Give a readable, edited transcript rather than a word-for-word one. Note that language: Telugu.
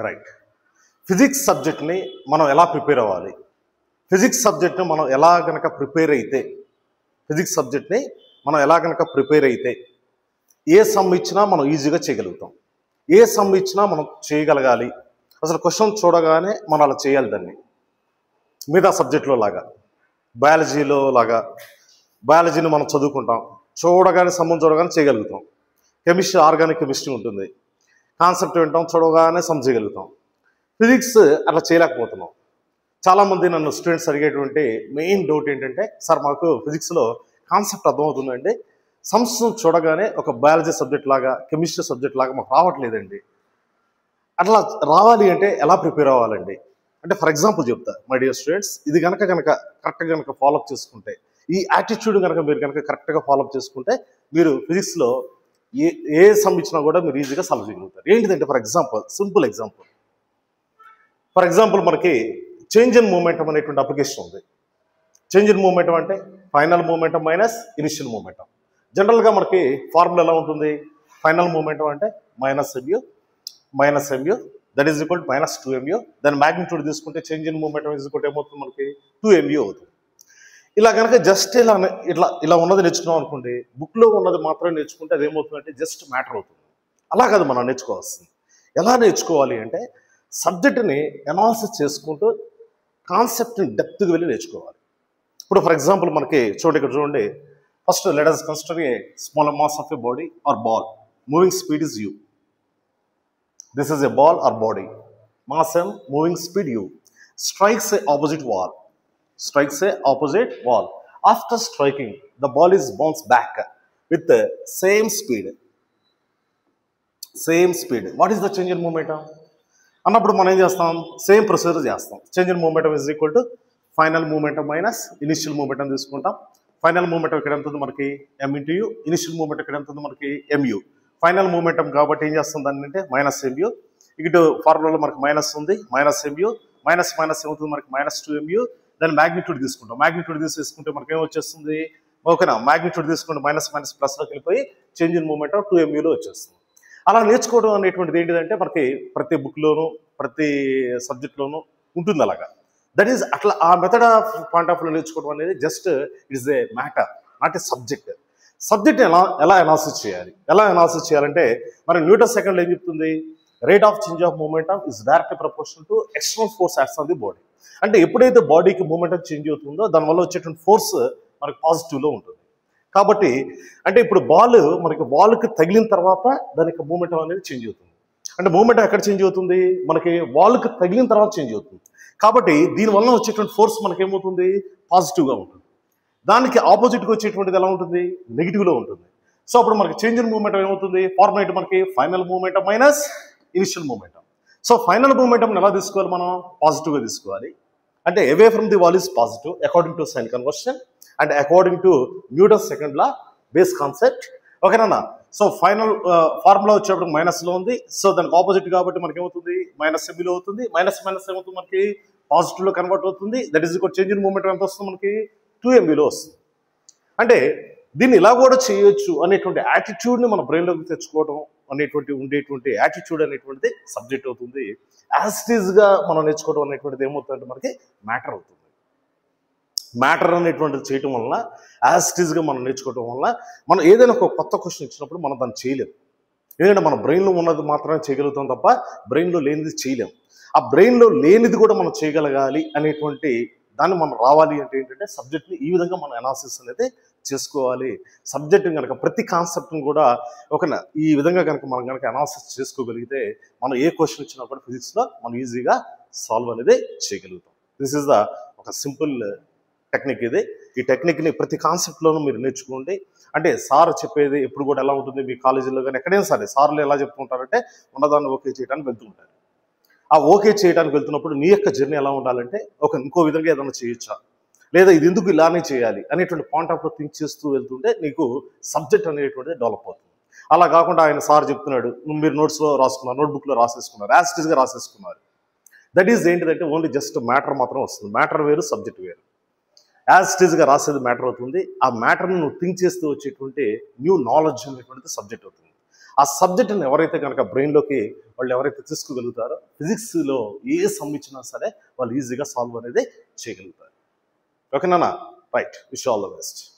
రైట్. ఫిజిక్స్ సబ్జెక్ట్ని మనం ఎలా ప్రిపేర్ అవ్వాలి? ఫిజిక్స్ సబ్జెక్ట్ని మనం ఎలా కనుక ప్రిపేర్ అయితే ఫిజిక్స్ సబ్జెక్ట్ని మనం ఎలా కనుక ప్రిపేర్ అయితే ఏ సమ్ ఇచ్చినా మనం ఈజీగా చేయగలుగుతాం. ఏ సమ్ ఇచ్చినా మనం చేయగలగాలి. అసలు క్వశ్చన్ చూడగానే మనం అలా చేయాలి. దాన్ని మిగతా సబ్జెక్టులో లాగా బయాలజీలో లాగా బయాలజీని మనం చదువుకుంటాం, చూడగానే సమ్మం చూడగానే చేయగలుగుతాం. కెమిస్ట్రీ ఆర్గానిక్ కెమిస్ట్రీ ఉంటుంది, కాన్సెప్ట్ వింటాం, చూడగానే సమ్ చేయగలుగుతాం. ఫిజిక్స్ అట్లా చేయలేకపోతున్నాం. చాలామంది నన్ను స్టూడెంట్స్ అడిగేటువంటి మెయిన్ డౌట్ ఏంటంటే, సార్ మాకు ఫిజిక్స్లో కాన్సెప్ట్ అర్థమవుతుందండి, సమ్స్ చూడగానే ఒక బయాలజీ సబ్జెక్ట్ లాగా కెమిస్ట్రీ సబ్జెక్ట్ లాగా మాకు రావట్లేదండి. అట్లా రావాలి అంటే ఎలా ప్రిపేర్ అవ్వాలండి అంటే, ఫర్ ఎగ్జాంపుల్ చెప్తా మై డియర్ స్టూడెంట్స్, ఇది కరెక్ట్గా కనుక ఫాలోఅప్ చేసుకుంటే, ఈ యాటిట్యూడ్ మీరు కరెక్ట్గా ఫాలోఅప్ చేసుకుంటే మీరు ఫిజిక్స్లో ఏ సమ్ ఇచ్చినా కూడా మీరు ఈజీగా సాల్వ్ చేయగలుగుతారు. ఏంటిదంటే, ఫర్ ఎగ్జాంపుల్ సింపుల్ ఎగ్జాంపుల్, మనకి చేంజ్ ఇన్ మూమెంటం అనేటువంటి అప్లికేషన్ ఉంది. చేంజ్ ఇన్ మూమెంటం అంటే final momentum minus initial momentum. జనరల్గా మనకి ఫార్ములా ఎలా ఉంటుంది? ఫైనల్ మూమెంటం అంటే -mu that is equal -2mu. దాని మ్యాగ్నిట్యూడ్ తీసుకుంటే change in momentum is equal ఏమవుతుంది మనకి 2mu అవుతుంది. ఇలా కనుక జస్ట్ ఇలా ఉన్నది నేర్చుకున్నాం అనుకోండి, బుక్లో ఉన్నది మాత్రమే నేర్చుకుంటే అది ఏమవుతుందంటే జస్ట్ మ్యాటర్ అవుతుంది. అలా కాదు మనం నేర్చుకోవాల్సింది. ఎలా నేర్చుకోవాలి అంటే, సబ్జెక్ట్ని అనాలిసిస్ చేసుకుంటూ కాన్సెప్ట్ని డెప్త్కి వెళ్ళి నేర్చుకోవాలి. ఇప్పుడు ఫర్ ఎగ్జాంపుల్ మనకి ఇక్కడ చూడండి, first let us consider a small mass of a body or ball. Moving speed is u. This is a ball or body. Mass m, moving speed u. Strikes a opposite wall. After striking, the ball is bounced back with the same speed. What is the change in momentum? అన్నప్పుడు మనం ఏం చేస్తాం? సేమ్ ప్రొసీజర్ చేస్తాం. Change in momentum is equal to final momentum minus initial momentum తీసుకుంటాం. ఫైనల్ మూమెంటం ఇక్కడ ఎంత ఉంది మనకి? m/u. ఇనిషియల్ మూమెంటం ఇక్కడ ఎంత ఉంది మనకి? mu. ఫైనల్ మూమెంటం కాబట్టి ఏం చేస్తాం దాన్ని అంటే -mu. ఇటు ఫార్ములాలో మనకి మైనస్ ఉంది, -mu మైనస్ ఏమవుతుంది మనకి -2mu. దాని మ్యాగ్నిట్యూడ్ తీసుకుంటాం. మ్యాగ్నిట్యూడ్ తీసుకుంటే మనకి ఏం వచ్చేస్తుంది? ఓకేనా, మ్యాగ్నిట్యూడ్ తీసుకుంటే మైనస్ ప్లస్లోకి వెళ్ళిపోయి చేంజ్ ఇన్ మూమెంటం 2muలో వచ్చేస్తుంది. అలా నేర్చుకోవడం అనేటువంటిది ఏంటిదంటే, మనకి ప్రతి బుక్లోను ప్రతి సబ్జెక్ట్లోనూ ఉంటుంది అలాగా. దట్ ఈజ్ అట్లా ఆ method of point of view నేర్చుకోవడం అనేది just it is a matter, not a subject. ఎలా అనాలిసిస్ చేయాలంటే, మరి న్యూటన్ సెకండ్ ఏం చెప్తుంది? Rate of change of momentum is directly proportional to external force acts on the body. అంటే ఎప్పుడైతే బాడీకి మూమెంటం చేంజ్ అవుతుందో దానివల్ల వచ్చేటువంటి ఫోర్స్ మనకి పాజిటివ్లో ఉంటుంది. కాబట్టి అంటే ఇప్పుడు బాల్కి తగిలిన తర్వాత దానికి మూమెంటం అనేది చేంజ్ అవుతుంది. అంటే మూమెంటం ఎక్కడ చేంజ్ అవుతుంది? మనకి బాల్కి తగిలిన తర్వాత చేంజ్ అవుతుంది. కాబట్టి దీనివల్ల వచ్చేటువంటి ఫోర్స్ మనకి ఏమవుతుంది? పాజిటివ్గా ఉంటుంది. దానికి ఆపోజిట్గా వచ్చేటువంటిది ఎలా ఉంటుంది? నెగిటివ్లో ఉంటుంది. సో అప్పుడు మనకి చేంజ్ ఇన్ మూమెంటం ఏమవుతుంది? ఫార్ములా మనకి final momentum minus initial momentum. So final momentum ఎలా తీసుకోవాలి? మనం పాజిటివ్గా తీసుకోవాలి. అంటే away from the wall is positive according to sign conversion and according to Newton second law base concept. ఓకేనా? సో ఫైనల్ ఫార్ములా వచ్చేప్పుడు మైనస్లో ఉంది. సో దానికి ఆపోజిట్ కాబట్టి మనకి ఏమవుతుంది? -mu అవుతుంది. మైనస్ ఏమవుతుంది మనకి? పాజిటివ్లో కన్వర్ట్ అవుతుంది. That is equal change in momentum ఎంత వస్తుంది మనకి? 2muలో వస్తుంది. అంటే దీన్ని ఇలా కూడా చేయొచ్చు అనేటువంటి యాటిట్యూడ్ని మన బ్రెయిన్లోకి తెచ్చుకోవడం ఉండేటువంటి యాటిట్యూడ్ అనేటువంటిది సబ్జెక్ట్ అవుతుంది. యాజ్ ఇట్ ఈజ్గా మనం నేర్చుకోవడం అనేటువంటిది ఏమవుతుందంటే మనకి మ్యాటర్ అవుతుంది. మ్యాటర్ అనేటువంటిది చేయటం వలన, యాజ్ ఇట్ ఈజ్గా మనం నేర్చుకోవడం వలన, మనం ఏదైనా ఒక కొత్త క్వశ్చన్ ఇచ్చినప్పుడు మనం దాన్ని చేయలేము. ఎందుకంటే మన బ్రెయిన్లో ఉన్నది మాత్రమే చేయగలుగుతాం తప్ప బ్రెయిన్లో లేనిది చేయలేము. ఆ బ్రెయిన్లో లేనిది కూడా మనం చేయగలగాలి అనేటువంటి దాన్ని మనం రావాలి అంటే ఏంటంటే, సబ్జెక్ట్ని ఈ విధంగా మనం అనాలిసిస్ అనేది చేసుకోవాలి. సబ్జెక్ట్ని కనుక ప్రతి కాన్సెప్ట్ని కూడా ఈ విధంగా మనం అనాలిసిస్ చేసుకోగలిగితే మనం ఏ క్వశ్చన్ ఇచ్చినా కూడా ఫిజిక్స్లో మనం ఈజీగా సాల్వ్ అనేది చేయగలుగుతాం. దిస్ ఈజ్ ఒక సింపుల్ టెక్నిక్ ఇది. ఈ టెక్నిక్ని ప్రతి కాన్సెప్ట్లోనూ మీరు నేర్చుకోండి. అంటే సార్ చెప్పేది ఎప్పుడు కూడా ఎలా ఉంటుంది? మీ కాలేజీలో కానీ ఎక్కడైనా సరే సార్లు ఎలా చెప్తుంటారంటే, ఉన్నదాన్ని ఓకే చేయడానికి వెళ్తుంటారు. ఆ ఓకే చేయడానికి వెళ్తున్నప్పుడు నీ యొక్క జర్నీ ఎలా ఉండాలంటే, ఇంకో విధంగా ఏదైనా చేయొచ్చా, లేదా ఇది ఎందుకు ఇలానే చేయాలి అనేటువంటి పాయింట్ ఆఫ్ వ్యూ థింక్ చేస్తూ వెళ్తుంటే నీకు సబ్జెక్ట్ అనేటువంటిది డెవలప్ అవుతుంది. అలా కాకుండా ఆయన సార్ చెప్తున్నాడు, మీరు నోట్స్లో రాసుకున్నారు, నోట్బుక్లో రాసేసుకున్నారు, యాజ్ ఇట్ ఈజ్గా రాసేసుకున్నారు. దట్ ఈజ్ ఏంటిదంటే ఓన్లీ జస్ట్ మ్యాటర్ మాత్రం వస్తుంది. మ్యాటర్ వేరు, సబ్జెక్ట్ వేరు. యాజ్ ఇట్ ఈజ్గా రాసేది మ్యాటర్ అవుతుంది. ఆ మ్యాటర్ని నువ్వు థింక్ చేస్తూ వచ్చేటువంటి న్యూ నాలెడ్జ్ అనేటువంటిది సబ్జెక్ట్ అవుతుంది. ఆ సబ్జెక్ట్ని ఎవరైతే కనుక బ్రెయిన్లోకి వాళ్ళు ఎవరైతే తీసుకోగలుగుతారో ఫిజిక్స్లో ఏ సమ్ ఇచ్చినా సరే వాళ్ళు ఈజీగా సాల్వ్ అనేది చేయగలుగుతారు. ఓకేనా? Right. Wish all the best.